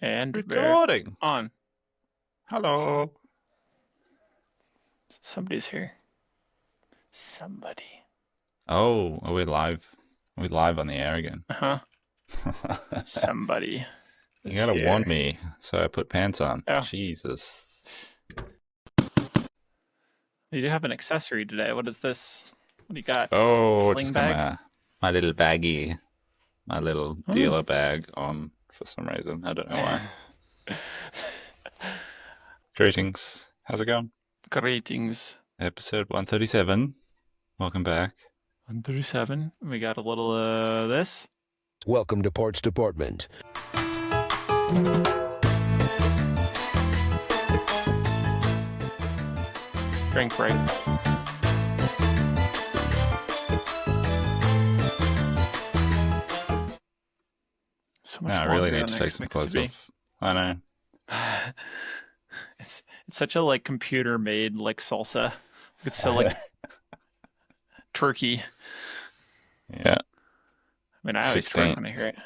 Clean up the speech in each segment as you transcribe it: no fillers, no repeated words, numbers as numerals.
And Recording. we're on. Hello. Somebody's here. Somebody. Oh, are we live? Are we live on the air again? Uh-huh. Somebody You is gotta here. warn me, so I put pants on. Oh. Jesus. You do have an accessory today. What is this? What do you got? Oh, Sling just got bag? my little baggie, my little Oh. dealer bag on for some reason. I don't know why. Greetings. How's it going? Greetings. Episode 137. Welcome back. 137. We got a little this. Welcome to Parts Department. Drink break. So much I longer really need than to I take some expected clothes to be. off. I know. It's such a like computer made like salsa. It's so like twerky. Yeah. I mean, I always twerk 16, when I hear it.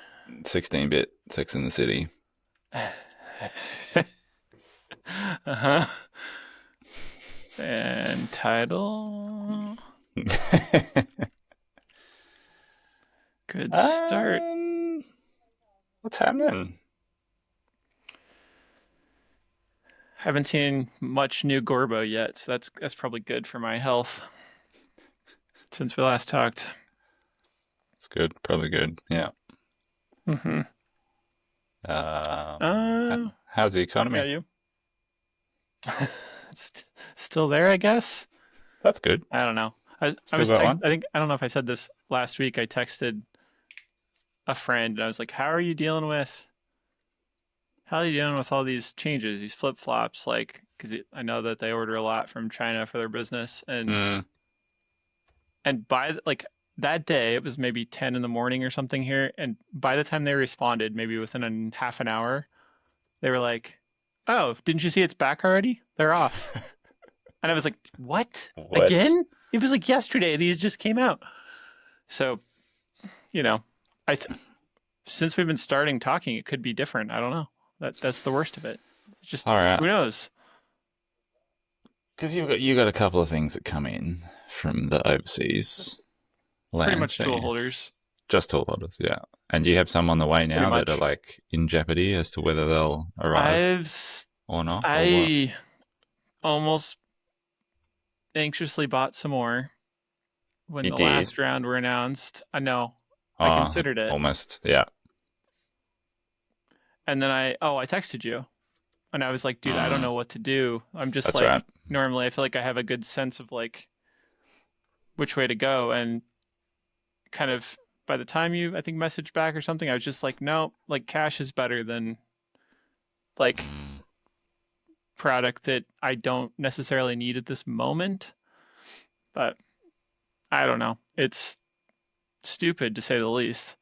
16-bit Sex in the City. Uh-huh. And title. Good start. What's happening? Haven't seen much new Gorbo yet, so that's probably good for my health since we last talked. It's good. Probably good. Yeah. Mm-hmm. How's the economy? Yeah, you. It's still there, I guess. That's good. I don't know. I Still was got one? I think I don't know if I said this last week. I texted a friend and I was like, "How are you dealing with? How are you dealing with all these changes, these flip flops? Like, because I know that they order a lot from China for their business, Mm. and by like that day, it was maybe 10 in the morning or something here, and by the time they responded, maybe within a half an hour, they were like, "Oh, didn't you see it's back already? They're off." And I was like, "What? What? Again?" It was like yesterday. These just came out. So, you know, I since we've been starting talking, it could be different. I don't know. That's the worst of it. It's just All right. who knows? Because you got a couple of things that come in from the overseas Pretty lands, much don't tool you? holders. Just all others, yeah. And you have some on the way Pretty now that are much. like in jeopardy as to whether they'll arrive I've or not, or what. I almost anxiously bought some more when You the did? last round were announced. I know. I Oh, considered it. almost. Yeah. And then I texted you and I was like, dude, I don't Mm, know what to do. I'm just that's right. like, normally I feel like I have a good sense of like which way to go. And kind of by the time you, I think, messaged back or something, I was just like, no, like cash is better than like Mm. product that I don't necessarily need at this moment. But I don't know. It's stupid to say the least.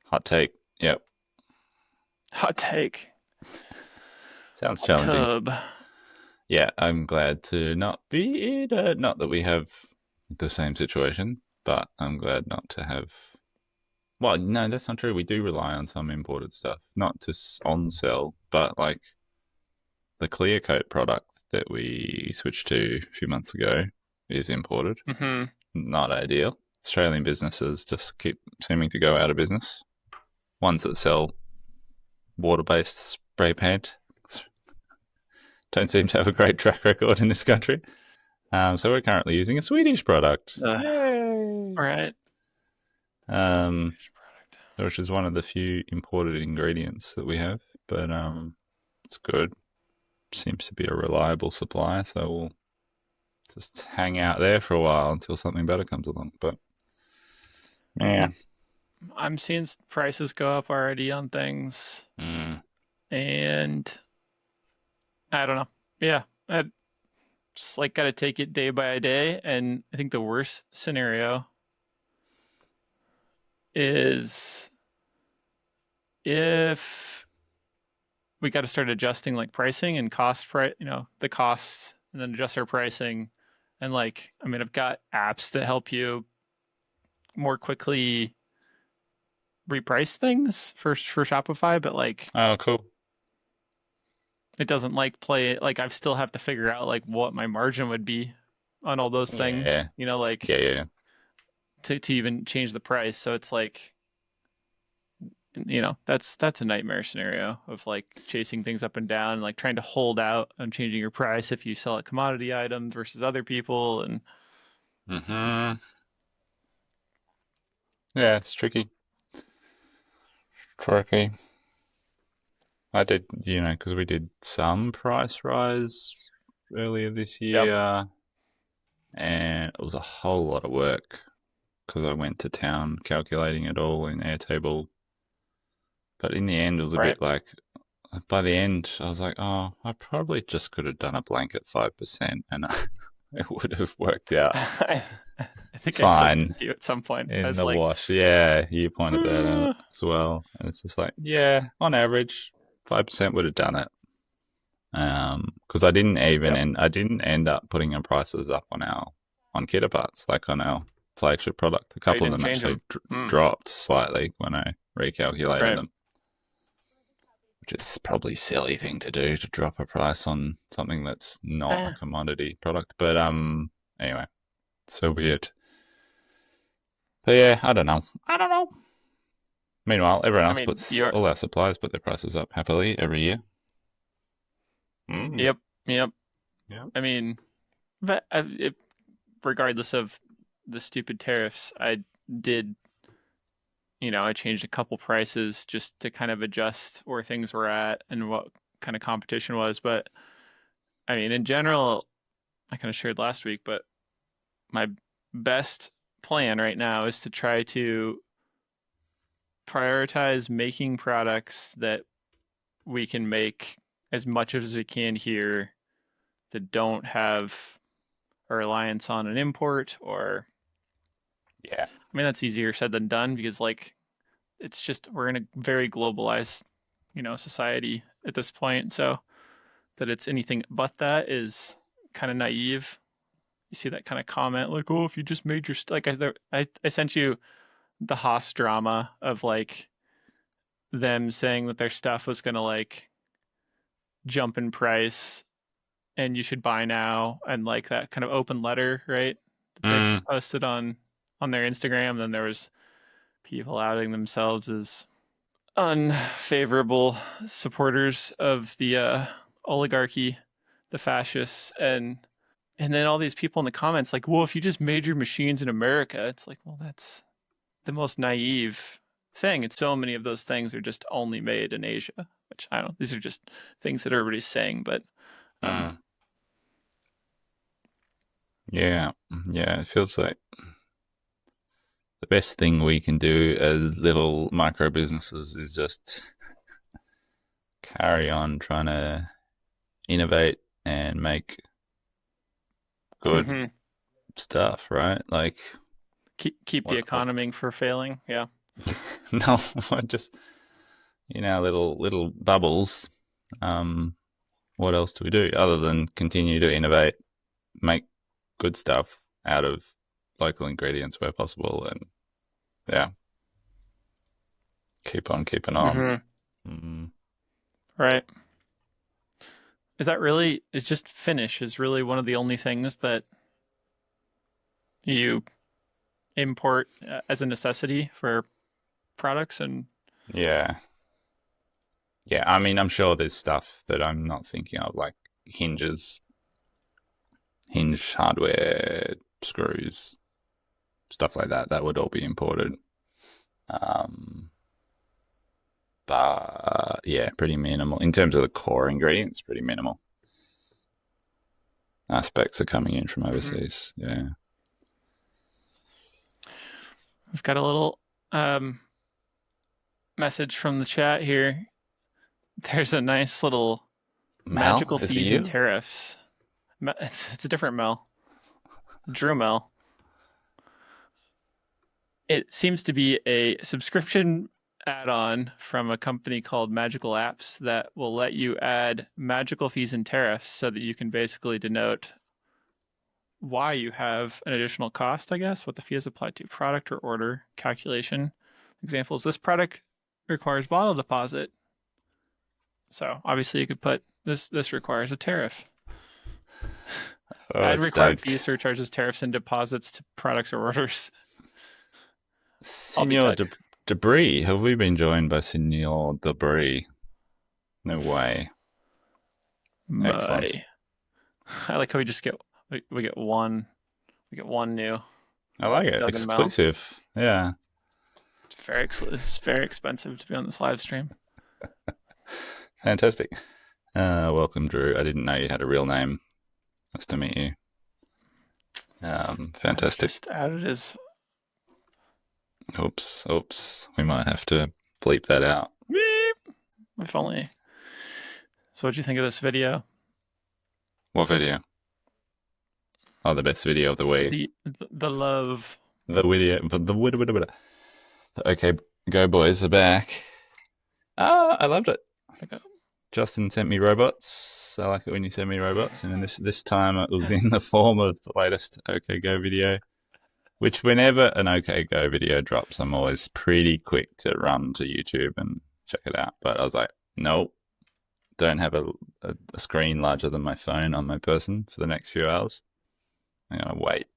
Hot take. Yep. Hot take. Sounds Hot challenging. tub. Yeah, I'm glad to not be in it. Not that we have the same situation, but I'm glad not to have. Well, no, that's not true. We do rely on some imported stuff, not to on sell, but like the clear coat product that we switched to a few months ago is imported. Mm-hmm. Not ideal. Australian businesses just keep seeming to go out of business. Ones that sell water-based spray paint don't seem to have a great track record in this country. So we're currently using a Swedish product. Yay! All right. Which is one of the few imported ingredients that we have, but it's good. Seems to be a reliable supply, so we'll just hang out there for a while until something better comes along. But yeah, I'm seeing prices go up already on things, and I don't know. Yeah, I just like gotta take it day by day. And I think the worst scenario is if we got to start adjusting like pricing and cost price, the costs, and then adjust our pricing. And like, I mean, I've got apps that help you more quickly reprice things for Shopify, but like Oh, cool. it doesn't like play like I still have to figure out like what my margin would be on all those things, Yeah. you know, like Yeah. to even change the price. So it's like, you know, that's a nightmare scenario of like chasing things up and down, like trying to hold out on changing your price if you sell a commodity item versus other people. And Mm-hmm. Yeah, it's tricky. Tricky. I did, because we did some price rise earlier this yep. year, and it was a whole lot of work because I went to town calculating it all in Airtable. But in the end, it was a Right. bit like, by the end, I was like, oh, I probably just could have done a blanket 5%, and it would have worked out I think I said fine that to you at some point. I in was the like, wash. Yeah, you pointed that out as well. And it's just like, yeah, on average, 5% would have done it. Because I didn't yep. I didn't end up putting our prices up on Kitaparts, like on our flagship product. A Oh, you couple of didn't them change actually them. Mm, dropped slightly when I recalculated right. them, which is probably a silly thing to do, to drop a price on something that's not a Eh, commodity product. But anyway, so weird. But yeah, I don't know. I don't know. Meanwhile, everyone I else mean, puts you're. all our suppliers put their prices up happily every year. Mm. Yep. Yep. Yeah. I mean, but regardless of the stupid tariffs, I did, you know, I changed a couple prices just to kind of adjust where things were at and what kind of competition was. But I mean, in general, I kind of shared last week, but my best plan right now is to try to prioritize making products that we can make as much as we can here that don't have a reliance on an import. Or Yeah. I mean, that's easier said than done because like it's just we're in a very globalized, you know, society at this point. So that it's anything but that is kind of naive. You see that kind of comment like, "Oh, if you just made your like I sent you the Haas drama of like them saying that their stuff was gonna like jump in price and you should buy now," and like that kind of open letter, right? That they Mm. posted on their Instagram. And then there was people outing themselves as unfavorable supporters of the oligarchy, the fascists, and then all these people in the comments like, well, if you just made your machines in America, it's like, well, that's the most naive thing. And so many of those things are just only made in Asia, which I don't. These are just things that everybody's saying, but um, Mm. Yeah. Yeah. It feels like the best thing we can do as little micro businesses is just carry on trying to innovate and make good mhm. stuff, right? Like, Keep the what economy from failing. Yeah. no, just little bubbles. Um, what else do we do other than continue to innovate, make good stuff out of local ingredients where possible, and yeah, keep on keeping on. Mhm. Mm. Right. Is that really? It's just finish is really one of the only things that you import as a necessity for products. And Yeah, yeah. I mean, I'm sure there's stuff that I'm not thinking of, like hinges, hinge hardware, screws, stuff like that. That would all be imported. Um, but yeah, pretty minimal in terms of the core ingredients. Pretty minimal aspects are coming in from mhm. overseas. Yeah. We've got a little um, message from the chat here. There's a nice little Mel, magical is it fees and you? tariffs. It's a different Mel, Drew Mel. It seems to be a subscription add-on from a company called Magical Apps that will let you add magical fees and tariffs so that you can basically denote why you have an additional cost, I guess, what the fee is applied to product or order calculation. examples. This product requires bottle deposit. So obviously you could put this requires a tariff. Oh, Add it's required Doug. fees, surcharges, tariffs, and deposits to products or orders. I'll be Senor Doug. Debris. Have we been joined by Senor Debris? No way. Excellent. I like how we just get we get one new I like it. Doug and Mel. Exclusive. Yeah. It's very expensive to be on this live stream. Fantastic. Welcome, Drew. I didn't know you had a real name. Nice to meet you. Fantastic. Just added his. Oops. We might have to bleep that out. Beep. If only. So, what'd you think of this video? What video? Oh, the best video of the week. The love. The video. Okay, Go Boys are back. I loved it. Justin sent me robots. I like it when you send me robots. And then this time it was in the form of the latest OK Go video, which whenever an OK Go video drops, I'm always pretty quick to run to YouTube and check it out. But I was like, nope, don't have a screen larger than my phone on my person for the next few hours. I'm going to wait.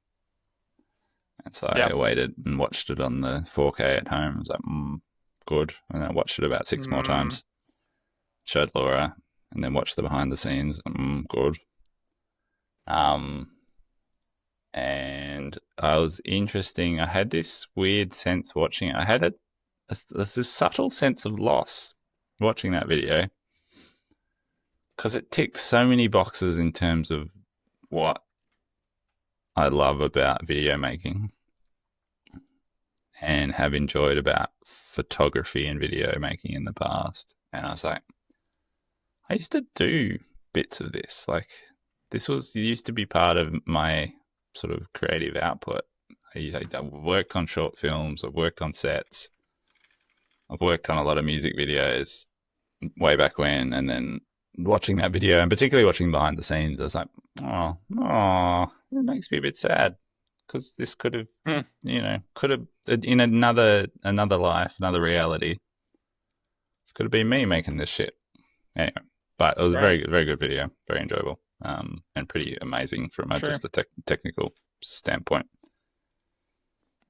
And so I waited and watched it on the 4K at home. I was like, good. And then I watched it about 6 more times. Showed Laura, and then watched the behind the scenes. Good. And I was interesting. I had this weird sense watching it. I had there's this subtle sense of loss watching that video because it ticked so many boxes in terms of what I love about video making and have enjoyed about photography and video making in the past. And I was like, I used to do bits of this. Like, this used to be part of my sort of creative output. I worked on short films. I've worked on sets. I've worked on a lot of music videos way back when. And then watching that video, and particularly watching behind the scenes, I was like, oh, it makes me a bit sad. Because this could have, in another life, another reality, this could have been me making this shit. Anyway. But it was a very good video, very enjoyable, and pretty amazing from just a technical standpoint.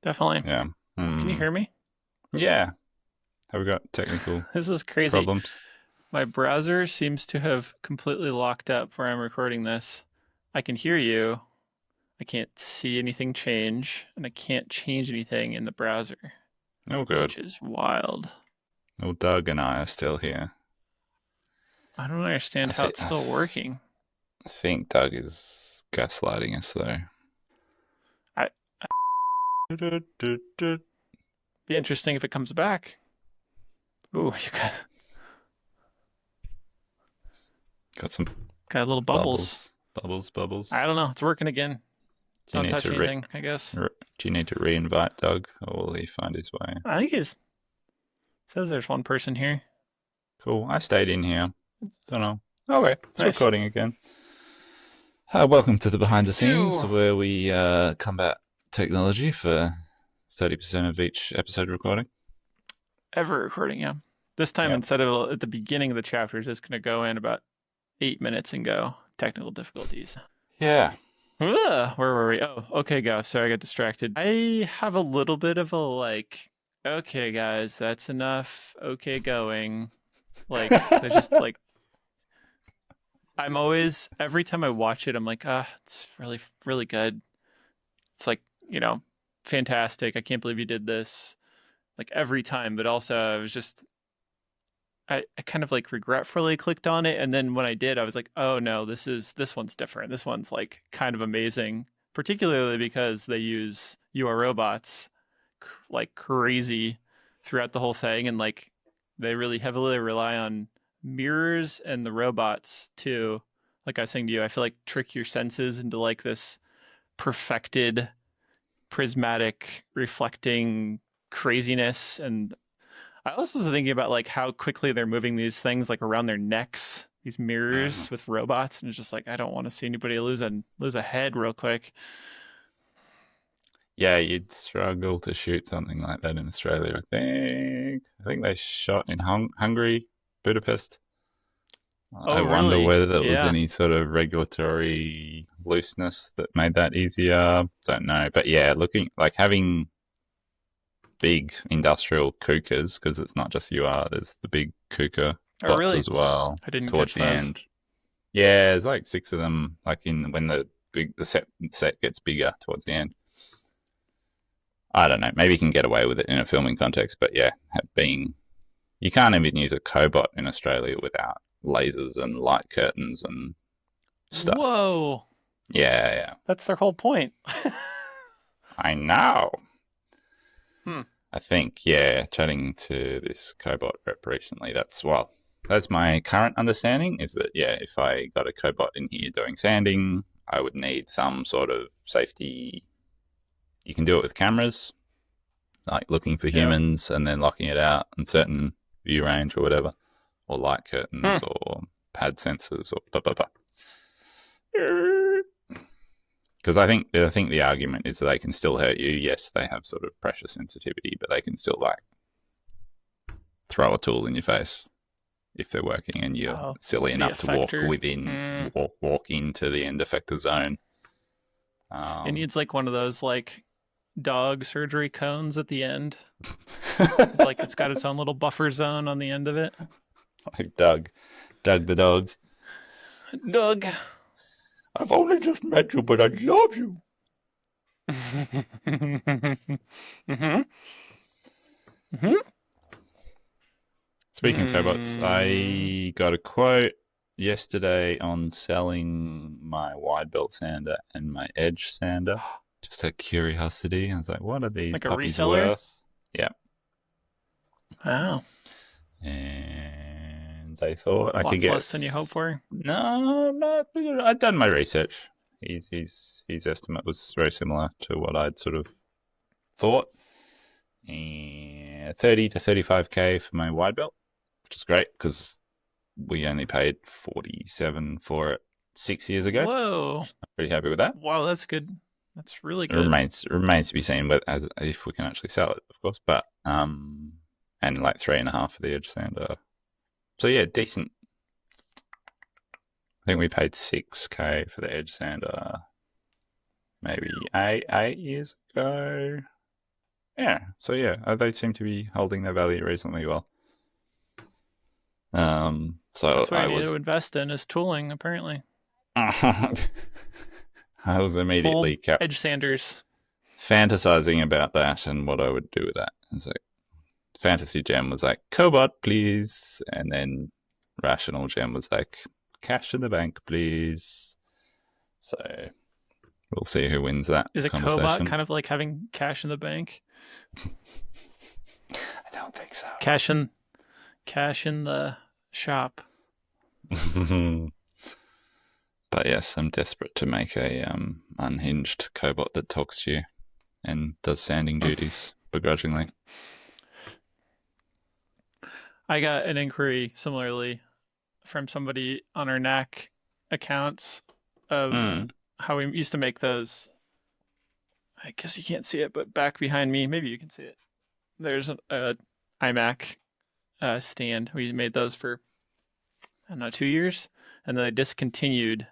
Definitely. Yeah. Can you hear me? Yeah. Have we got technical This is crazy. problems? My browser seems to have completely locked up where I'm recording this. I can hear you. I can't see anything change, and I can't change anything in the browser. Oh, good. Which is wild. Well, Doug and I are still here. I don't understand how it's still working. I think Doug is gaslighting us, though. Be interesting if it comes back. Ooh, you got little bubbles. Bubbles. I don't know. It's working again. Don't touch anything, I guess. Do you need to re-invite Doug, or will he find his way? I think says there's one person here. Cool. I stayed in here. Don't know. Okay, it's Nice. recording again. Welcome to the behind the scenes, where we combat technology for 30% of each episode recording. Ever recording, yeah. This time, instead of at the beginning of the chapter, it's just going to go in about 8 minutes and go technical difficulties. Yeah. Where were we? Oh, okay, go. Sorry, I got distracted. I have a little bit of a okay, guys, that's enough. Okay, going. There's just I'm always, every time I watch it, I'm like, it's really, really good. It's fantastic. I can't believe you did this. Every time, but also I was just, I kind of regretfully clicked on it. And then when I did, I was like, oh no, this one's different. This one's kind of amazing, particularly because they use UR robots like crazy throughout the whole thing. And they really heavily rely on mirrors and the robots too. Like I was saying to you, I feel trick your senses into this perfected prismatic reflecting craziness. And I also was thinking about how quickly they're moving these things around their necks, these mirrors with robots, and it's just I don't want to see anybody lose a head real quick. Yeah, you'd struggle to shoot something like that in Australia, I think. I think they shot in Hungary, Budapest. I Oh, wonder really? whether there was Yeah. any sort of regulatory looseness that made that easier. Don't know. But yeah, looking like having big industrial cookers, because it's not just UR, there's the big cooker Oh, bots really? as well I didn't towards catch the those. end. Yeah, there's like 6 of them, like in when the set gets bigger towards the end. I don't know. Maybe you can get away with it in a filming context, but yeah, being you can't even use a cobot in Australia without lasers and light curtains and stuff. Whoa. Yeah, yeah. That's their whole point. I know. Hmm. I think, yeah, chatting to this cobot rep recently, that's my current understanding is that, yeah, if I got a cobot in here doing sanding, I would need some sort of safety. You can do it with cameras, like looking for Yep. humans and then locking it out in certain view range or whatever, or light curtains Hmm. or pad sensors or blah, blah, blah. Because I think the argument is that they can still hurt you. Yes, they have sort of pressure sensitivity, but they can still like throw a tool in your face if they're working and you're Oh, silly the enough to walk effector. within Mm. walk into the end effector zone. It needs like one of those like dog surgery cones at the end. Like it's got its own little buffer zone on the end of it. like Doug the dog. Doug. I've only just met you, but I love you. Mm-hmm. Mm-hmm. Speaking of cobots, Mm. I got a quote yesterday on selling my wide belt sander and my edge sander. Just a curiosity. I was like, what are these Like a puppies reseller? worth? Yeah. Wow. And they thought I could Lots get. less than you hope for. No, I'd done my research. His estimate was very similar to what I'd sort of thought. And 30 to 35K for my wide belt, which is great because we only paid 47 for it 6 years ago. Whoa. I'm pretty happy with that. Wow, that's good. That's really It good. remains to be seen, but if we can actually sell it, of course. But and like 3.5 for the edge sander. So yeah, decent. I think we paid 6K for the edge sander, maybe 8 years ago. Yeah, so yeah, they seem to be holding their value reasonably well. So That's what I you need to was, invest in is tooling, apparently. I was Whole immediately edge sanders. fantasizing about that and what I would do with that. It's like Fantasy Gem was like, Cobot, please, and then Rational Gem was like, cash in the bank, please. So we'll see who wins that Is a cobot conversation. kind of like having cash in the bank? I don't think so. Cash in the shop. But yes, I'm desperate to make a unhinged cobot that talks to you and does sanding duties begrudgingly. I got an inquiry similarly from somebody on our NAC accounts of how we used to make those. I guess you can't see it, but back behind me, maybe you can see it. There's a iMac stand. We made those for, I don't know, 2 years, and then they discontinued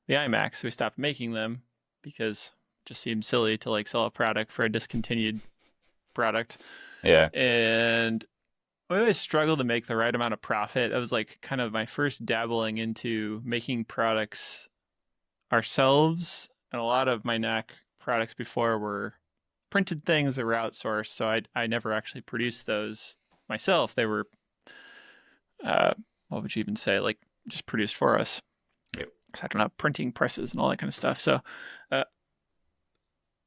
the iMacs. So we stopped making them because it just seemed silly to like sell a product for a discontinued product. Yeah. And we always struggled to make the right amount of profit. That was like kind of my first dabbling into making products ourselves. And a lot of my NAC products before were printed things that were outsourced. So I never actually produced those myself. They were, what would you even say? Like just produced for us. Yep. So I don't know, printing presses and all that kind of stuff. So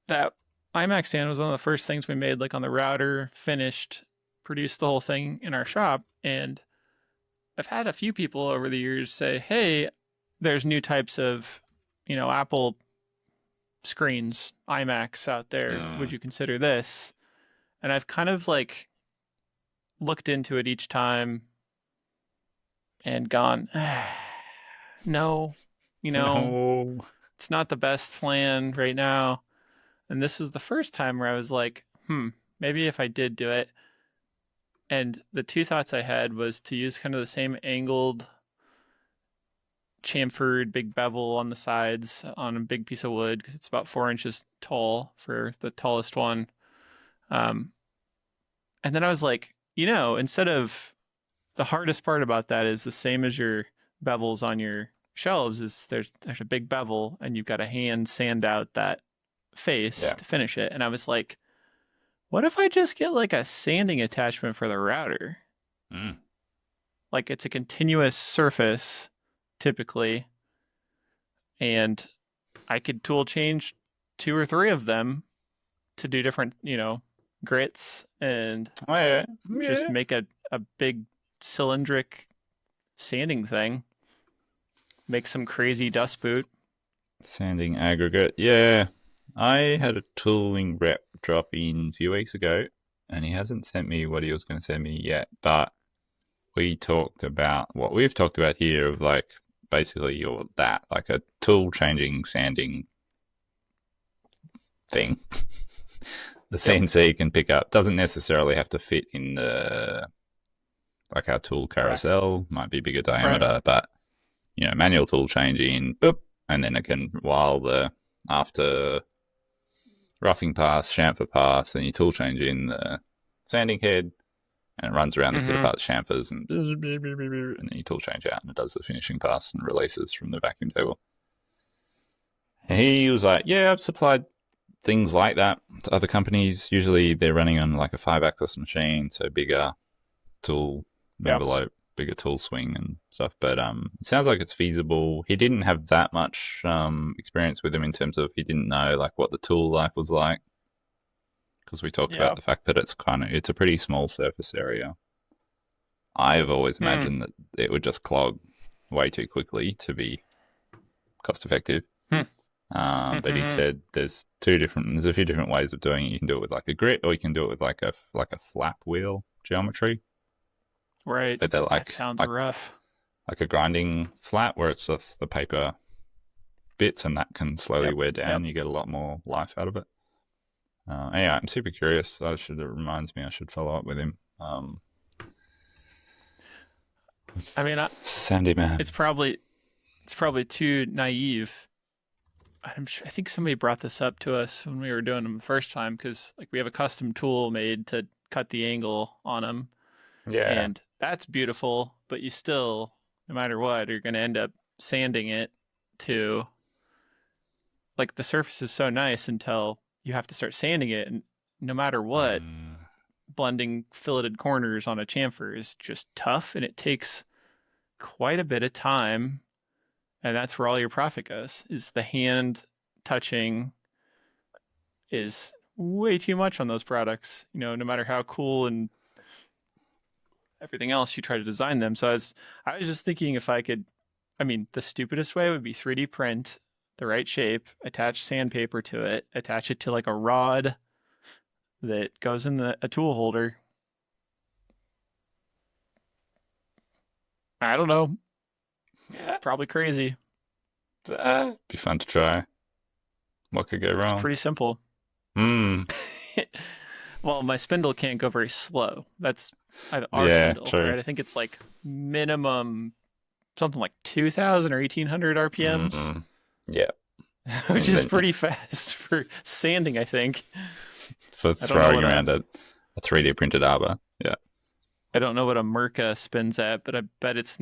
that iMac stand was one of the first things we made, like on the router, finished, produced the whole thing in our shop. And I've had a few people over the years say, hey, there's new types of, Apple screens, iMacs out there. Would you consider this? And I've kind of like looked into it each time and gone, no, No. it's not the best plan right now. And this was the first time where I was like, maybe if I did do it. And the two thoughts I had was to use kind of the same angled, chamfered, big bevel on the sides on a big piece of wood because it's about 4 inches tall for the tallest one. Um, and then I was like, instead of the hardest part about that is the same as your bevels on your shelves is there's a big bevel and you've got to hand sand out that face to finish it. And I was like, what if I just get like a sanding attachment for the router? Like it's a continuous surface typically, and I could tool change 2 or 3 of them to do different, grits and just make a big cylindric sanding thing. Make some crazy dust boot. Sanding aggregate. Yeah. I had a tooling rep drop in a few weeks ago, and he hasn't sent me what he was going to send me yet, but we talked about what we've talked about here of like basically like a tool changing sanding thing. The CNC can pick up, doesn't necessarily have to fit in the like our tool carousel, might be bigger diameter, but manual tool changing, boop, and then it can after roughing pass, chamfer pass, then you tool change in the sanding head, and it runs around the kit apart chamfers, and then you tool change out, and it does the finishing pass and releases from the vacuum table. And he was like, yeah, I've supplied things like that to other companies. Usually they're running on like a 5-axis machine, so bigger tool envelope, bigger tool swing and stuff. But it sounds like it's feasible. He didn't have that much experience with them in terms of he didn't know like what the tool life was like, because we talked about the fact that it's a pretty small surface area. I've always imagined that it would just clog way too quickly to be cost effective. But he said there's a few different ways of doing it. You can do it with like a grit, or you can do it with like a flap wheel geometry. Right. But they're that sounds rough. Like a grinding flat where it's just the paper bits, and that can slowly wear down. You get a lot more life out of it. Anyway, I'm super curious. It reminds me I should follow up with him. I mean, Sandy man. It's probably too naive. I think somebody brought this up to us when we were doing them the first time, because like we have a custom tool made to cut the angle on them. Yeah. And that's beautiful, but you still, no matter what, are going to end up sanding it to, like, the surface is so nice until you have to start sanding it. And no matter what, blending filleted corners on a chamfer is just tough, and it takes quite a bit of time. And that's where all your profit goes, is the hand touching is way too much on those products, no matter how cool and everything else you try to design them. So I was just thinking if I could, the stupidest way would be 3D print the right shape, attach sandpaper to it, attach it to like a rod that goes in a tool holder. I don't know. Probably crazy. Be fun to try. What could go wrong? It's pretty simple. Well, my spindle can't go very slow. That's our spindle, true. right? I think it's like minimum something like 2,000 or 1,800 RPMs. Yeah. Which is pretty fast for sanding, I think. For throwing around a 3D printed arbor. Yeah. I don't know what a Merca spins at, but I bet it's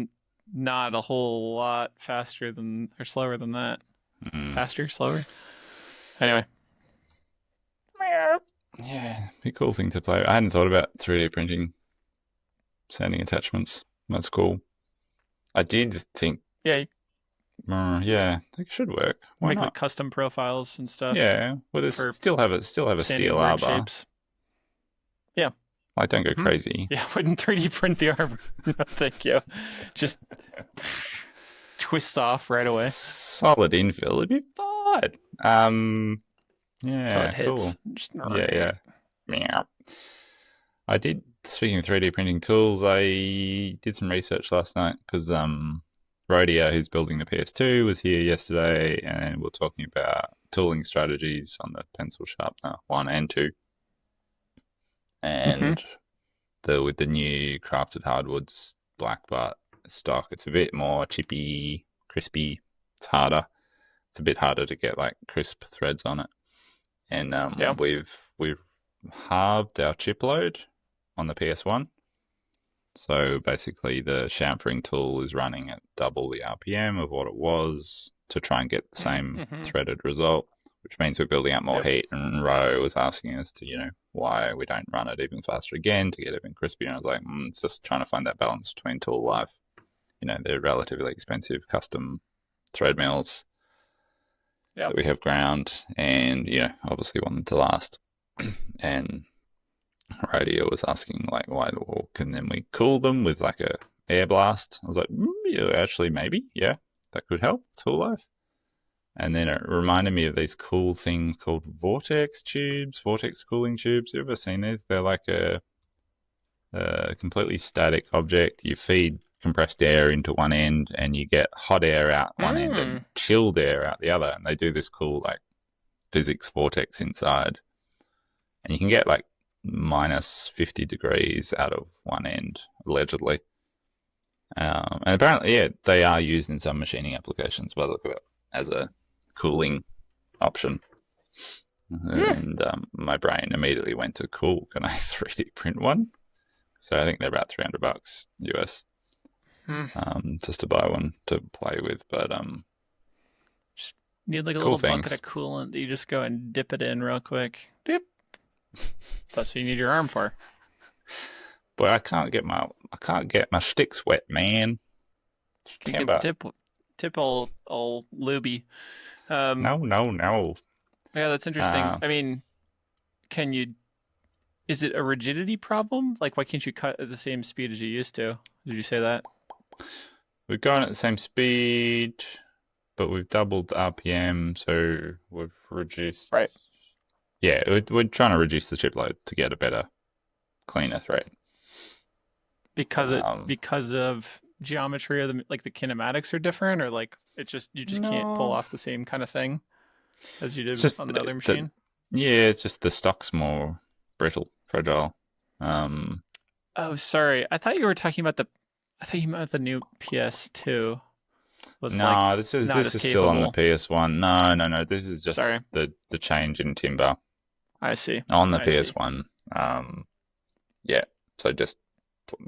not a whole lot faster than, or slower than that. Faster, slower? Anyway. Yeah, be a cool thing to play. I hadn't thought about 3D printing sanding attachments. That's cool. I did think... Yeah. They should work. Why make not? Like custom profiles and stuff. Yeah, well, they still have a steel arbor. Shapes. Yeah. Like, don't go crazy. Yeah, I wouldn't 3D print the arbor. No, thank you. Just twists off right away. Solid infill. It'd be fine. Yeah, cool. Just yeah. I did, speaking of 3D printing tools, I did some research last night because Rodeo, who's building the PS2, was here yesterday, and we're talking about tooling strategies on the pencil sharpener 1 and 2. And with the new crafted hardwoods black butt stock, it's a bit more chippy, crispy. It's harder. It's a bit harder to get like crisp threads on it. And we've halved our chip load on the PS1. So basically, the chamfering tool is running at double the RPM of what it was to try and get the same threaded result, which means we're building up more heat. And Ro was asking us to, why we don't run it even faster again to get even crispier. And I was like, it's just trying to find that balance between tool life. They're relatively expensive custom thread mills that we have ground, and obviously want them to last. And Radio was asking like, why can then we cool them with like a air blast? I was like, actually maybe, that could help tool life. And then it reminded me of these cool things called vortex cooling tubes. You ever seen these? They're like a completely static object. You feed compressed air into one end and you get hot air out one end and chilled air out the other. And they do this cool like physics vortex inside. And you can get like minus 50 degrees out of one end, allegedly. And apparently, they are used in some machining applications by the look of it as a cooling option. And my brain immediately went to, cool, can I 3D print one? So I think they're about $300 US just to buy one to play with. But just need like a cool little bucket of coolant that you just go and dip it in real quick. Dip. That's what you need your arm for. Boy, I can't get my sticks wet, man. Can't get the tip all looby. No. Yeah, that's interesting. I mean, is it a rigidity problem? Like, why can't you cut at the same speed as you used to? Did you say that? We've gone at the same speed, but we've doubled the RPM, so we've reduced. Right. Yeah, we're trying to reduce the chip load to get a better, cleaner thread. Because of geometry, or the kinematics are different, or like you just can't pull off the same kind of thing as you did on the other machine. It's just the stock's more brittle, fragile. Oh, sorry. I thought you were talking about you meant the new PS2. This is still on the PS1. No. This is just the change in timber. I see. On the PS1. So just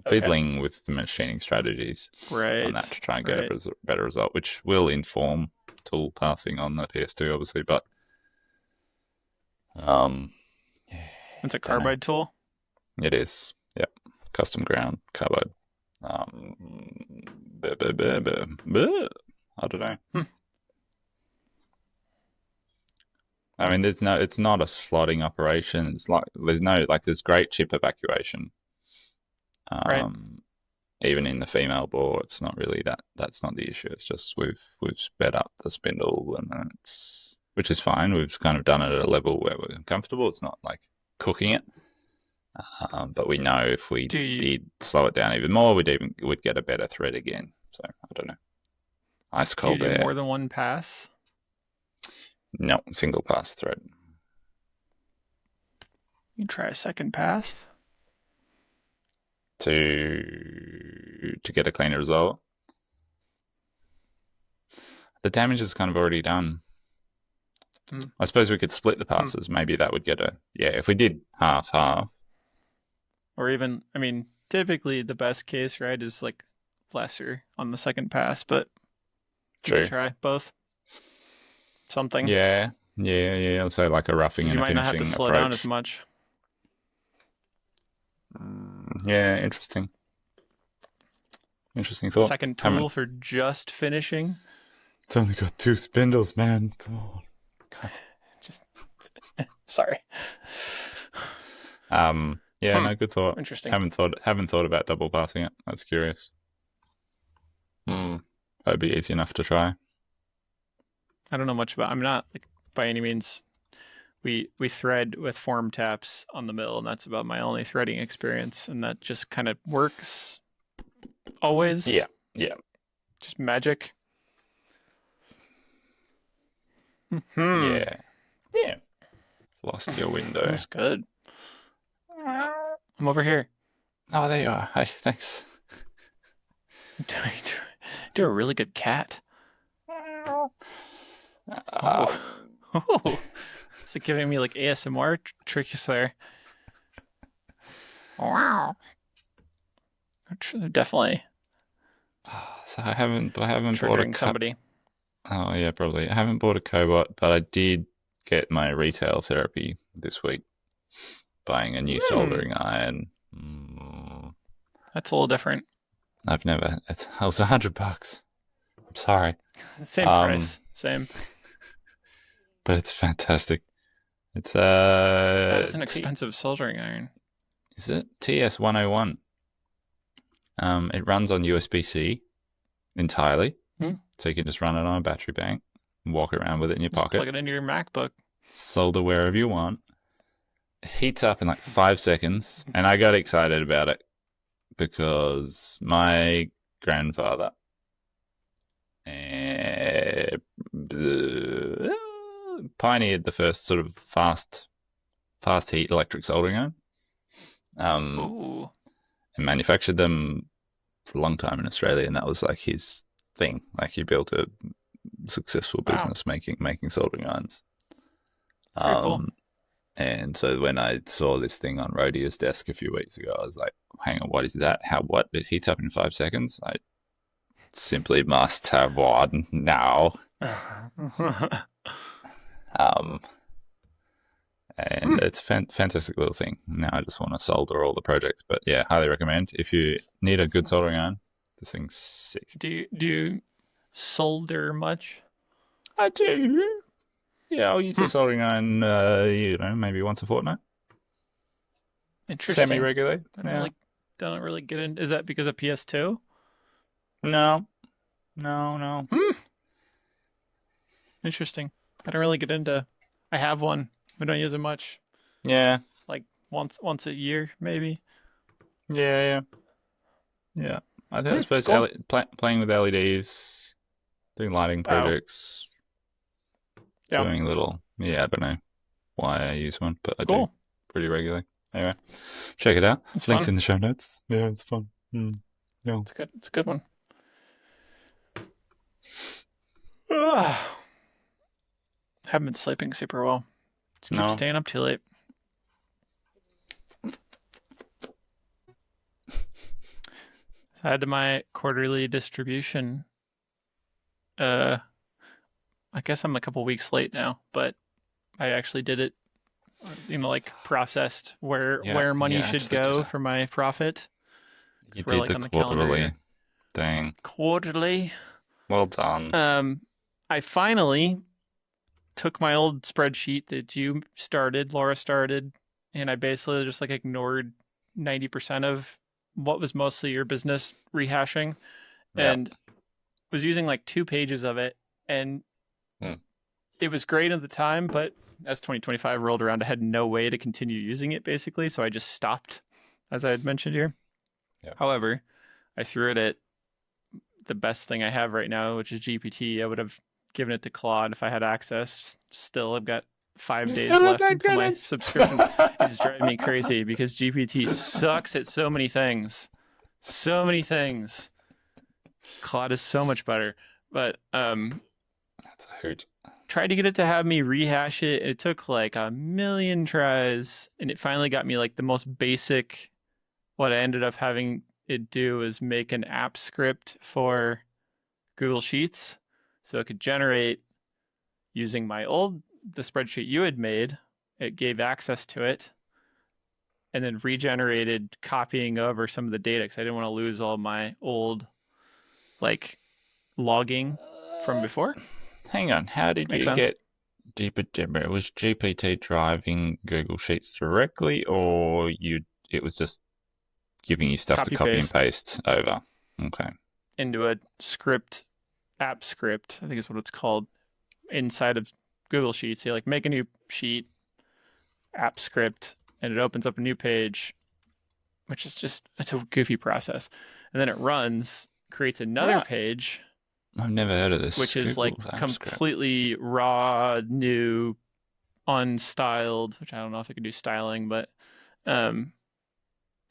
fiddling with the machining strategies on that to try and get a better result, which will inform tool pathing on the PS2, obviously. But it's a carbide tool. It is. Yep. Custom ground carbide. I don't know. I mean, it's not a slotting operation. It's like there's great chip evacuation. Even in the female bore, it's not really that's not the issue. It's just we've sped up the spindle, and which is fine. We've kind of done it at a level where we're comfortable. It's not like cooking it. But we know if we did slow it down even more, we'd get a better thread again. So I don't know. Ice cold do you do air. more than one pass? No, single pass thread. You try a second pass to get a cleaner result. The damage is kind of already done. I suppose we could split the passes. Maybe that would get if we did half. Or even, I mean, typically the best case, right, is like lesser on the second pass, but you can try both. Something. Yeah. Let's say like a roughing and a finishing approach. You might not have to slow down as much. Interesting. Interesting thought. Second tool for just finishing. It's only got 2 spindles, man. Come on. Just sorry. No, good thought. Interesting. Haven't thought about double passing it. That's curious. That'd be easy enough to try. I don't know much about. I'm not by any means. We thread with form taps on the mill, and that's about my only threading experience, and that just kind of works always. Yeah. Just magic. Yeah. Yeah. Lost your window. That's good. I'm over here. Oh, there you are. Hey, thanks. Do a really good cat. Um, Oh, it's like giving me like ASMR tricks there. Wow. Definitely so I haven't bought a triggering somebody. Oh yeah, probably. I haven't bought a cobot, but I did get my retail therapy this week, buying a new soldering iron. That's a little different. I've never. It was $100. I'm sorry, Same price. Same. but it's fantastic. It's That is an expensive soldering iron. Is it TS101? It runs on USB-C entirely, so you can just run it on a battery bank, and walk around with it in your pocket, plug it into your MacBook, solder wherever you want. It heats up in like 5 seconds, and I got excited about it because my grandfather pioneered the first sort of fast heat electric soldering iron. And manufactured them for a long time in Australia, and that was like his thing. Like he built a successful business making soldering irons. Cool. And so when I saw this thing on Rodia's desk a few weeks ago, I was like, hang on, what is that? What? It heats up in 5 seconds? I simply must have one now. And it's a fantastic little thing. Now I just want to solder all the projects. But yeah, highly recommend. If you need a good soldering iron, this thing's sick. Do you solder much? I do. Yeah, I'll use a soldering iron, maybe once a fortnight. Interesting. Semi-regularly. Don't really get in. Is that because of PS2? No. Interesting. I don't really get into. I have one. I don't use it much. Yeah. Like once a year, maybe. Yeah. I suppose cool. playing with LEDs, doing lighting projects, doing little. Yeah, I don't know why I use one, but I do pretty regularly. Anyway, check it out. It's linked fun. in the show notes. Yeah, it's fun. Yeah. It's good. It's a good one. Haven't been sleeping super well. Just keep staying up too late. So I had my quarterly distribution. I guess I'm a couple weeks late now, but I actually did it. Processed where money should go for my profit. You did the quarterly thing. Quarterly. Well done. I finally took my old spreadsheet that Laura started, and I basically just ignored 90% of what was mostly your business rehashing, and was using 2 pages of it, and it was great at the time, but as 2025 rolled around, I had no way to continue using it basically, so I just stopped, as I had mentioned here. Yep. However, I threw it at the best thing I have right now, which is GPT. I would have given it to Claude if I had access. Still, I've got 5 days left until my subscription. It's driving me crazy because GPT sucks at so many things. So many things. Claude is so much better. But that's a hoot. Tried to get it to have me rehash it. It took a million tries, and it finally got me the most basic. What I ended up having it do is make an app script for Google Sheets, so it could generate using the spreadsheet you had made. It gave access to it, and then regenerated copying over some of the data because I didn't want to lose all my old logging from before. Hang on, how did you get GPT? Was GPT driving Google Sheets directly, or it was just giving you stuff to copy and paste over? Okay. Into a script, app script, I think is what it's called, inside of Google Sheets. So you make a new sheet, app script, and it opens up a new page, which is it's a goofy process. And then it runs, creates another page, I've never heard of this. which is like Google Apps Script. completely raw, new, unstyled, which I don't know if I could do styling, but um,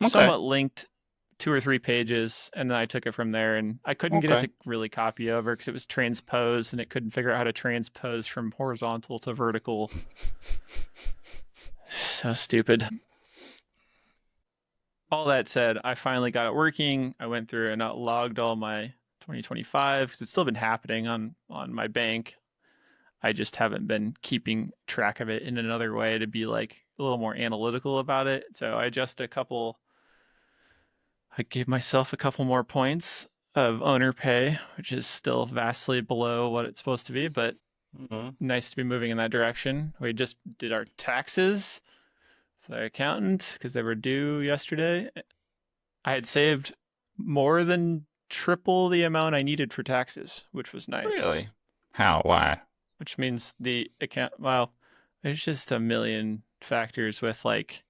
somewhat linked 2 or 3 pages, and then I took it from there, and I couldn't get it to really copy over because it was transposed, and it couldn't figure out how to transpose from horizontal to vertical. So stupid. All that said, I finally got it working. I went through and logged all my 2025 because it's still been happening on my bank. I just haven't been keeping track of it in another way to be like a little more analytical about it. So I gave myself a couple more points of owner pay, which is still vastly below what it's supposed to be, but nice to be moving in that direction. We just did our taxes for the accountant because they were due yesterday. I had saved more than triple the amount I needed for taxes, which was nice. Really? How? Why? Which means the account, well, there's just a million factors with like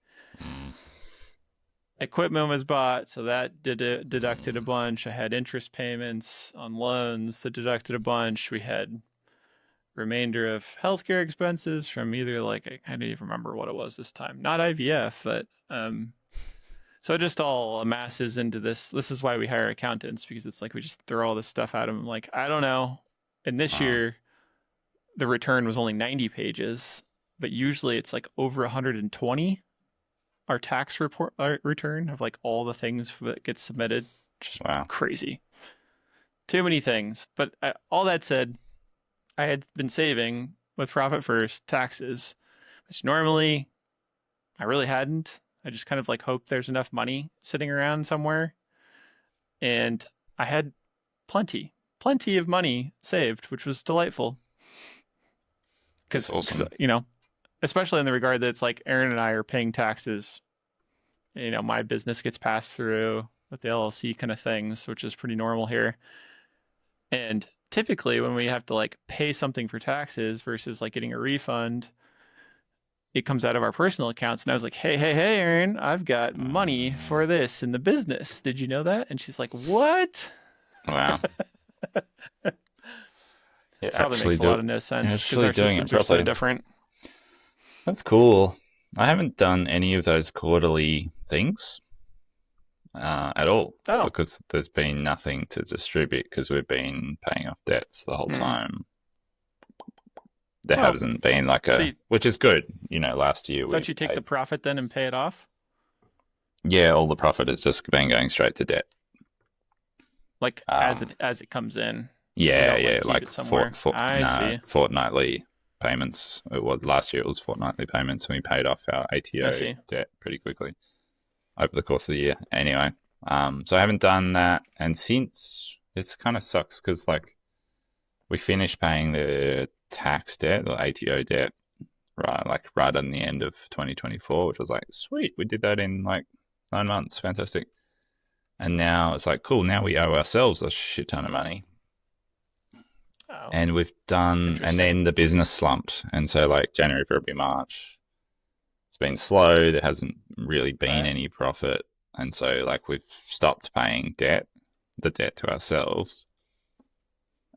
equipment was bought, so that deducted a bunch. I had interest payments on loans that deducted a bunch. We had remainder of healthcare expenses from either like, I don't even remember what it was this time. Not IVF, but so it just all amasses into this. This is why we hire accountants, because it's like we just throw all this stuff at them. Like, I don't know. And this year, the return was only 90 pages, but usually it's like over 120. Our tax report return of like all the things that get submitted. Just crazy. Too many things. But all that said, I had been saving with Profit First taxes, which normally I really hadn't. I just kind of like hoped there's enough money sitting around somewhere. And I had plenty of money saved, which was delightful. Because, awesome. You know, especially in the regard that it's like Aaron and I are paying taxes. You know, my business gets passed through with the LLC kind of things, which is pretty normal here. And typically when we have to like pay something for taxes versus like getting a refund, it comes out of our personal accounts. And I was like, hey, Aaron, I've got money for this in the business. Did you know that? And she's like, what? Wow. It probably makes a lot of no sense because our systems are so different. That's cool. I haven't done any of those quarterly things at all because there's been nothing to distribute because we've been paying off debts the whole time. There hasn't been like which is good. You know, last year don't you take the profit then and pay it off? Yeah, all the profit has just been going straight to debt. Like as it comes in. Yeah, like see. Fortnightly payments. It was last year. It was fortnightly payments, and we paid off our ATO debt pretty quickly over the course of the year. Anyway, so I haven't done that, and since it's kind of sucks because like we finished paying the tax debt, the ATO debt, right on the end of 2024, which was like sweet. We did that in like 9 months, fantastic. And now it's like cool. Now we owe ourselves a shit ton of money. And we've done, and then the business slumped. And so like January, February, March, it's been slow. There hasn't really been any profit. And so like we've stopped paying the debt to ourselves.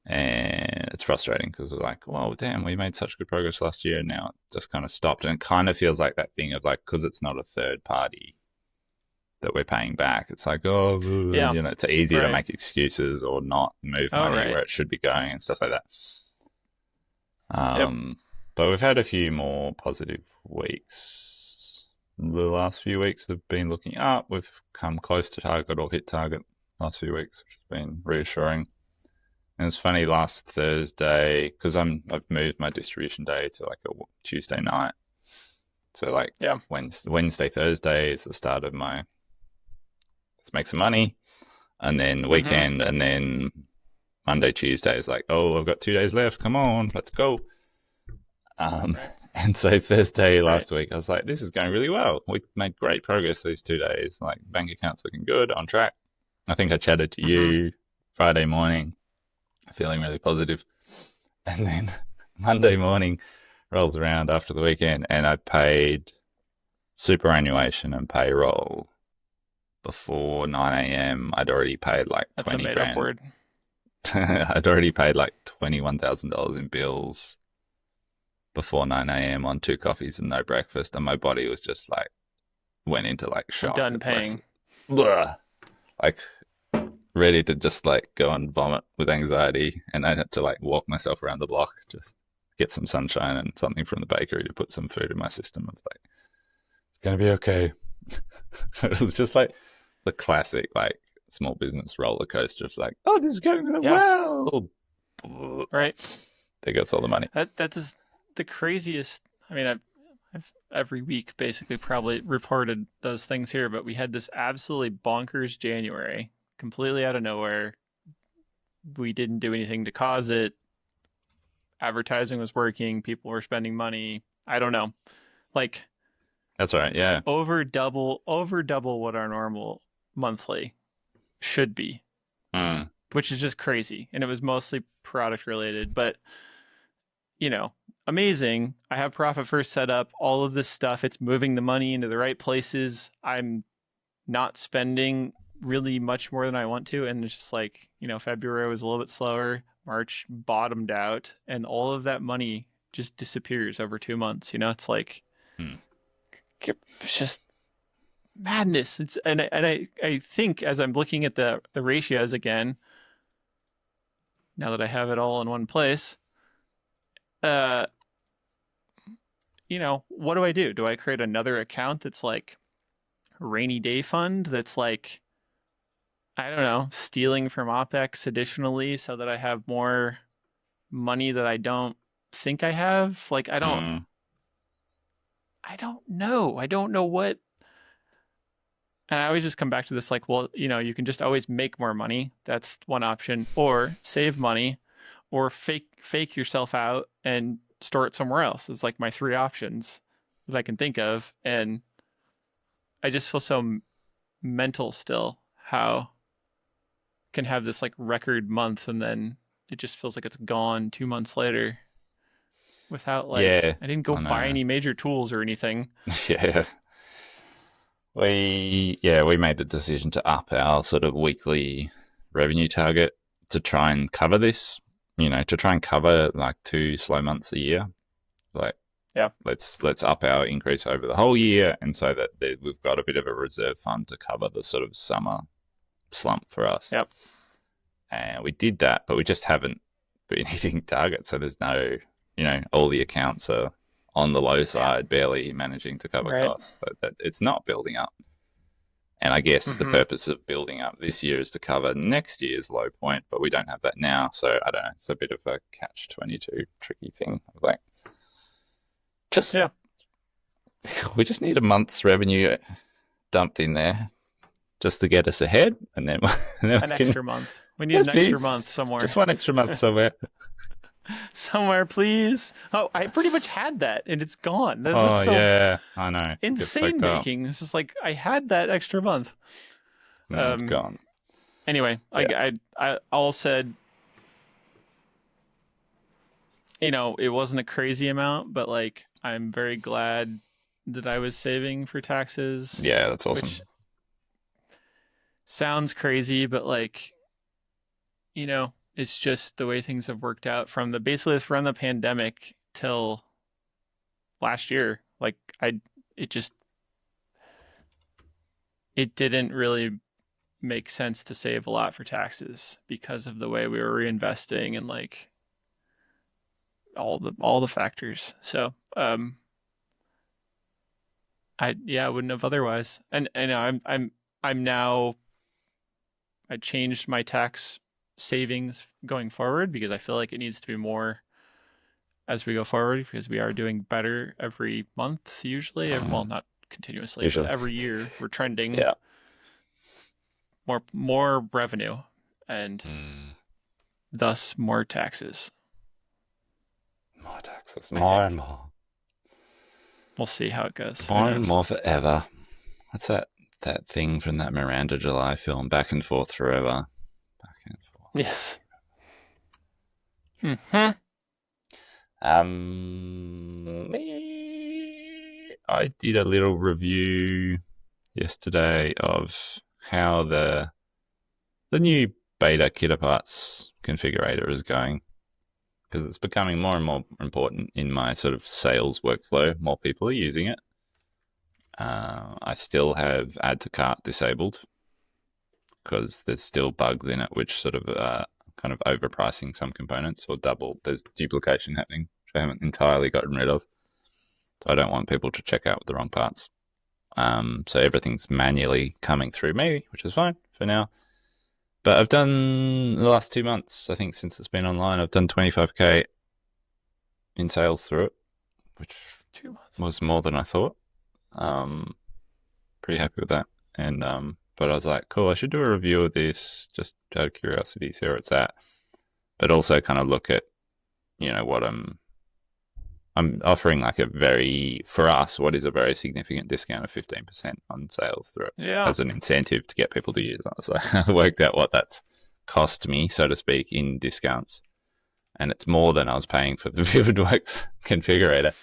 And it's frustrating because we're like, well, damn, we made such good progress last year. And now it just kind of stopped. And it kind of feels like that thing of like, because it's not a third party that we're paying back. It's like, you know, it's easier to make excuses or not move money where it should be going and stuff like that. But we've had a few more positive weeks. The last few weeks have been looking up. We've come close to target or hit target last few weeks, which has been reassuring. And it's funny, last Thursday, because I've moved my distribution day to like a Tuesday night. So like Wednesday, Thursday is the start of my let's make some money, and then weekend, and then Monday, Tuesday is like, oh, I've got 2 days left. Come on, let's go. And so Thursday last week, I was like, this is going really well. We made great progress these 2 days. Like bank account's looking good, on track. I think I chatted to you Friday morning, feeling really positive. And then Monday morning rolls around after the weekend, and I paid superannuation and payroll before 9 a.m. I'd already paid like 20 grand. I'd already paid like $21,000 in bills before 9 a.m. on 2 coffees and no breakfast, and my body was just like went into like I'm shock. done It's like, paying. bleh, like ready to just like go and vomit with anxiety, and I had to like walk myself around the block, just get some sunshine and something from the bakery to put some food in my system. It's like it's gonna be okay. It was just like the classic like small business roller coaster. It's like, oh, this is going really Yeah. well. Right. There goes all the money. That is the craziest. I mean, I've every week basically probably reported those things here, but we had this absolutely bonkers January, completely out of nowhere. We didn't do anything to cause it. Advertising was working. People were spending money. I don't know. Like That's right. Yeah. over double what our normal monthly should be, Mm. which is just crazy. And it was mostly product related, but amazing. I have Profit First set up, all of this stuff. It's moving the money into the right places. I'm not spending really much more than I want to. And it's just like, February was a little bit slower. March bottomed out, and all of that money just disappears over 2 months. It's like, Mm. it's just madness. I think as I'm looking at the ratios again, now that I have it all in one place, uh, what do I do? Do I create another account that's like rainy day fund that's like, I don't know, stealing from OPEX additionally so that I have more money that I don't think I have? Like, Mm. I don't know. I don't know what. And I always just come back to this like, well, you can just always make more money. That's one option. Or save money or fake yourself out and store it somewhere else. It's like my three options that I can think of. And I just feel so mental still how can have this like record month and then it just feels like it's gone 2 months later without Yeah. I didn't go I buy know. any major tools or anything. Yeah. We made the decision to up our sort of weekly revenue target to try and cover this, to try and cover like 2 slow months a year. Like, Yeah. let's up our increase over the whole year, and so that we've got a bit of a reserve fund to cover the sort of summer slump for us. Yep. And we did that, but we just haven't been hitting targets. So there's no, all the accounts are on the low side, barely managing to cover Right. costs. So that it's not building up. And I guess the purpose of building up this year is to cover next year's low point, but we don't have that now. So I don't know. It's a bit of a catch-22 tricky thing. Like, we just need a month's revenue dumped in there just to get us ahead, and then, An extra month. We need an extra month somewhere. Just one extra month somewhere. Somewhere, please. Oh, I pretty much had that, and it's gone. That's what's so yeah, I know. insane making. This is like I had that extra month. No, it's gone. Anyway, Yeah. I all said, it wasn't a crazy amount, but like I'm very glad that I was saving for taxes. Yeah, that's awesome. Which sounds crazy, but like, it's just the way things have worked out from the pandemic till last year. Like it didn't really make sense to save a lot for taxes because of the way we were reinvesting and like all the factors. So, I wouldn't have otherwise. And I'm now, I changed my tax savings going forward because I feel like it needs to be more as we go forward because we are doing better every month usually. Well, not continuously, Usually. but every year we're trending Yeah. more revenue and thus more taxes. More taxes. More and more. We'll see how it goes. More and more forever. What's that thing from that Miranda July film? Back and forth forever. Back and forth. Yes. I did a little review yesterday of how the new beta Kitaparts configurator is going, because it's becoming more and more important in my sort of sales workflow. More people are using it. I still have add to cart disabled because there's still bugs in it, which sort of kind of overpricing some components or double. There's duplication happening, which I haven't entirely gotten rid of. So I don't want people to check out with the wrong parts. So everything's manually coming through me, which is fine for now. But I've done the last 2 months, I think, since it's been online, I've done 25k in sales through it, which 2 months was more than I thought. Pretty happy with that. And but I was like, cool, I should do a review of this just out of curiosity, see where it's at. But also kind of look at, what I'm offering, like for us, what is a very significant discount of 15% on sales through it as an incentive to get people to use it. So I worked out what that's cost me, so to speak, in discounts. And it's more than I was paying for the VividWorks configurator,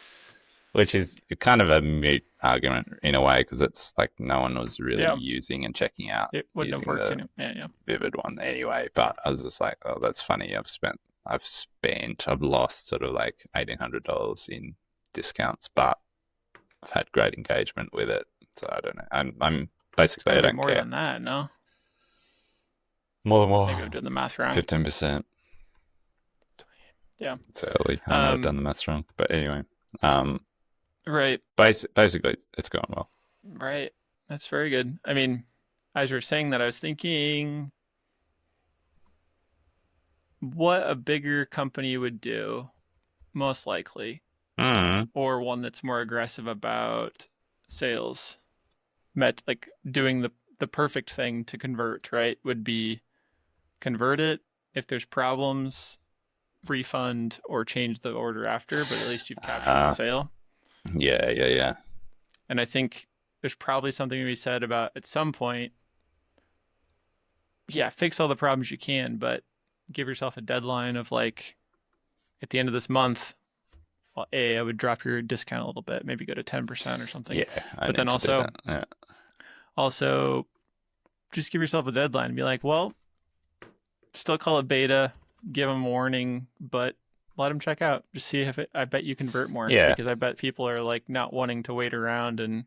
which is kind of a moot argument in a way, because it's like no one was really using and checking out it wouldn't have worked the Vivid one anyway. But I was just like, oh, that's funny. I've lost sort of like $1,800 in discounts, but I've had great engagement with it. So I don't know. I'm basically, I don't more care. Than that, no? More. Maybe I'm doing the math wrong. 15%. Yeah. It's early. I know I've done the math wrong. But anyway. Right. Basically, it's going well. Right. That's very good. I mean, as you were saying that, I was thinking what a bigger company would do, most likely, or one that's more aggressive about sales, like doing the perfect thing to convert, right, would be convert it. If there's problems, refund or change the order after, but at least you've captured the sale. Yeah. And I think there's probably something to be said about at some point, fix all the problems you can, but give yourself a deadline of like at the end of this month, well, I would drop your discount a little bit, maybe go to 10% or something. Yeah, but then also just give yourself a deadline and be like, well, still call it beta, give them warning, but let them check out. Just see if I bet you convert more. Yeah. Because I bet people are like not wanting to wait around and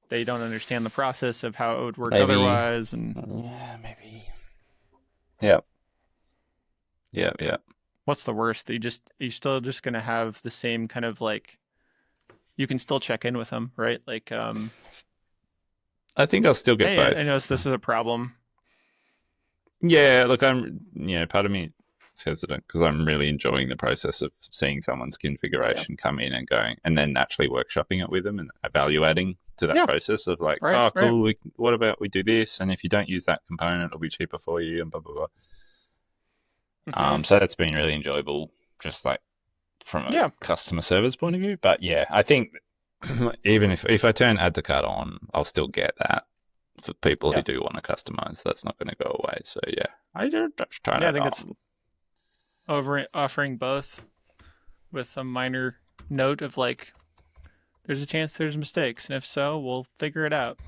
they don't understand the process of how it would work otherwise. And yeah, maybe. Yeah. What's the worst? You're still just gonna have the same kind of like. You can still check in with them, right? Like, I think I'll still get both. I noticed this is a problem. Yeah, look, part of me is hesitant because I'm really enjoying the process of seeing someone's configuration come in and going, and then actually workshopping it with them and evaluating to that process of like, cool, what about we do this? And if you don't use that component, it'll be cheaper for you and blah, blah, blah. Mm-hmm. So that's been really enjoyable, just like from a customer service point of view. But yeah, I think even if I turn add to cart on, I'll still get that for people who do want to customize. That's not going to go away. So yeah, I just turn it on. I think it's offering both with some minor note of like, there's a chance there's mistakes, and if so, we'll figure it out.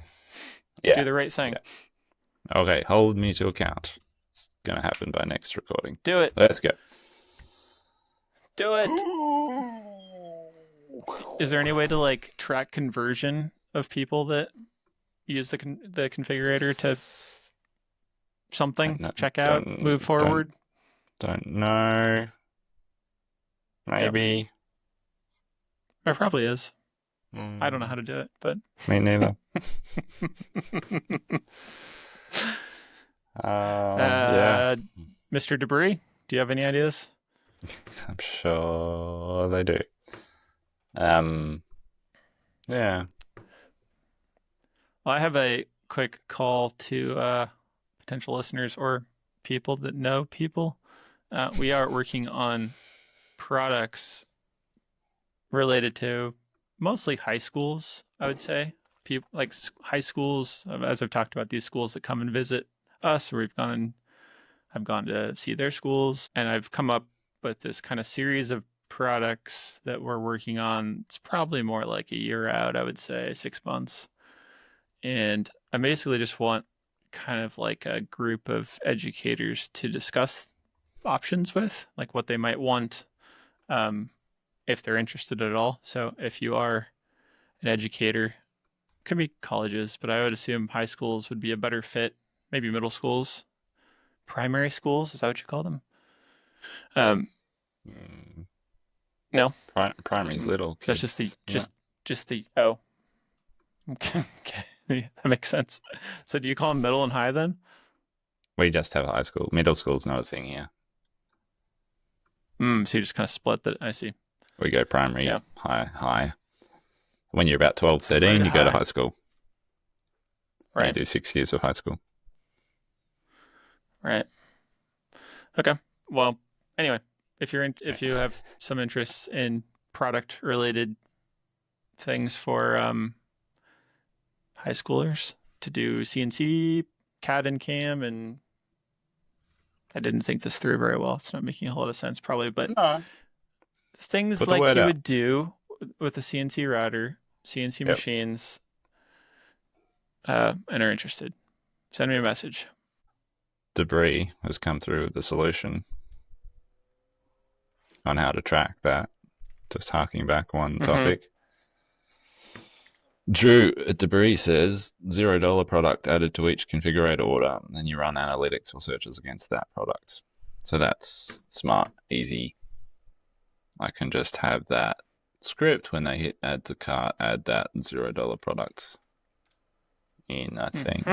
Do the right thing. Yeah. Okay, hold me to account. It's going to happen by next recording. Do it. Let's go. Do it. Is there any way to like track conversion of people that use the configurator to something, check out, move forward? Don't know. Maybe. There probably is. I don't know how to do it, but me neither. Mr. Debris, do you have any ideas? I'm sure they do. Yeah. Well, I have a quick call to potential listeners or people that know people. We are working on products related to mostly high schools, I would say. People like high schools, as I've talked about, these schools that come and visit us, or I've gone to see their schools, and I've come up with this kind of series of products that we're working on. It's probably more like a year out, I would say, 6 months. And I basically just want kind of like a group of educators to discuss options with, like what they might want, if they're interested at all. So if you are an educator, could be colleges, but I would assume high schools would be a better fit. Maybe middle schools, primary schools. Is that what you call them? Mm, No, Primary's little that's kids. just the oh. Okay, that makes sense. So do you call them middle and high then? We just have high school. Middle school's not a thing here. So you just kind of split that. I see. We go primary, Yeah. high. When you're about 12, Primary 13, to you go to high. high school. And Right. you do 6 years of high school. Right. Okay. Well, anyway, if you have some interest in product related things for high schoolers to do CNC, CAD and CAM, and I didn't think this through very well. It's not making a whole lot of sense probably, but No. things Put the like word you out. would do with a CNC router, CNC Yep. machines, and are interested, send me a message. Debris has come through with the solution on how to track that. Just harking back one topic. Drew at Debris says $0 product added to each configurator order, and then you run analytics or searches against that product. So that's smart, easy. I can just have that script when they hit add to cart, add that $0 product in, I think.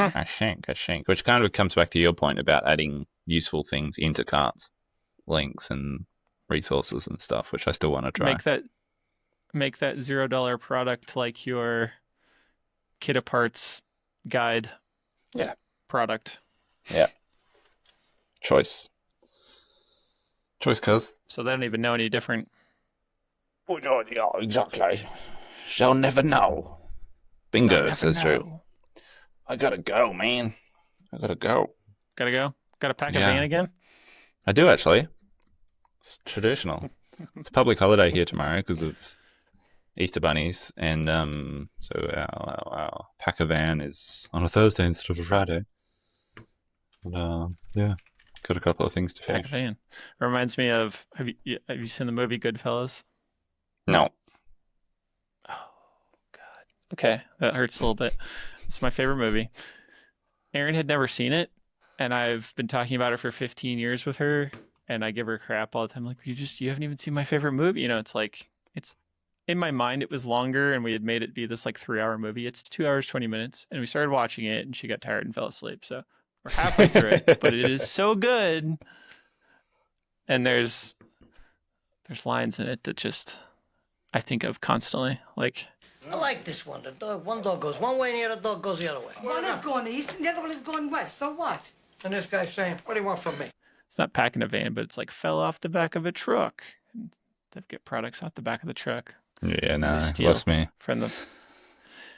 Which kind of comes back to your point about adding useful things into carts, links and resources and stuff, which I still want to try. Make that $0 product like your kit of parts guide. Yeah. Product. Yeah. Choice, cuz. So they don't even know any different. Oh, yeah, exactly. Shall never know. Bingo, says Drew. I gotta go, man. I gotta go. Gotta go? Gotta pack a Yeah. van again? I do, actually. It's traditional. It's a public holiday here tomorrow because of Easter bunnies. And so our pack a van is on a Thursday instead of a Friday. And, yeah, got a couple of things to Pack a finish. van. Reminds me of, have you seen the movie Goodfellas? No. Oh, God. Okay, that hurts a little bit. It's my favorite movie. Erin had never seen it, and I've been talking about it for 15 years with her, and I give her crap all the time. Like, you haven't even seen my favorite movie. You know, it's like, it's in my mind, it was longer, and we had made it be this like 3-hour movie. It's 2 hours, 20 minutes, and we started watching it, and she got tired and fell asleep. So we're halfway through it, but it is so good. And there's lines in it that just I think of constantly. Like, I like this one. One dog goes one way and the other dog goes the other way. One is going east and the other one is going west. So what? And this guy's saying, what do you want from me? it's not packing a van, but it's like fell off the back of a truck. And they get products off the back of the truck Yeah, no, steal. lost me. from the.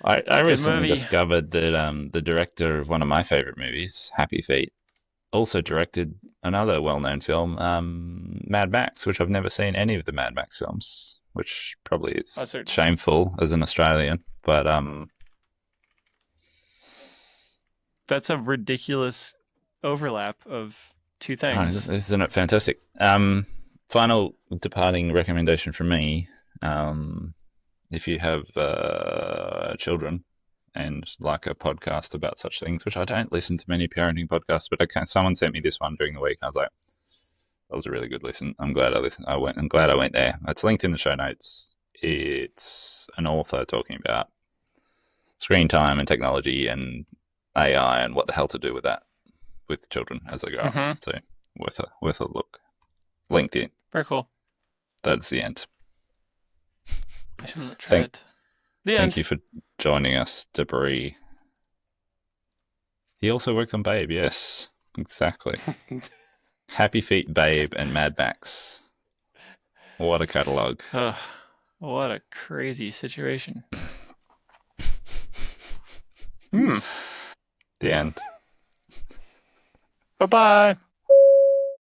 I recently movie. discovered that the director of one of my favorite movies, Happy Feet, also directed another well-known film, Mad Max, which I've never seen any of the Mad Max films, which probably is That's it. shameful as an Australian. But That's a ridiculous overlap of two things. isn't it fantastic? Final departing recommendation from me: if you have children and like a podcast about such things, which I don't listen to many parenting podcasts, but someone sent me this one during the week, and I was like, that was a really good listen. I'm glad I listened. I'm glad I went there. It's linked in the show notes. It's an author talking about screen time and technology and AI and what the hell to do with that with children as they grow up. Mhm. So worth a look. Linked in. Very cool. That's the end. I should try it. The end. Thank you for joining us, Debris. He also worked on Babe, yes. Exactly. Happy Feet, Babe, and Mad Max. What a catalogue. Ugh, what a crazy situation. The end. Bye-bye.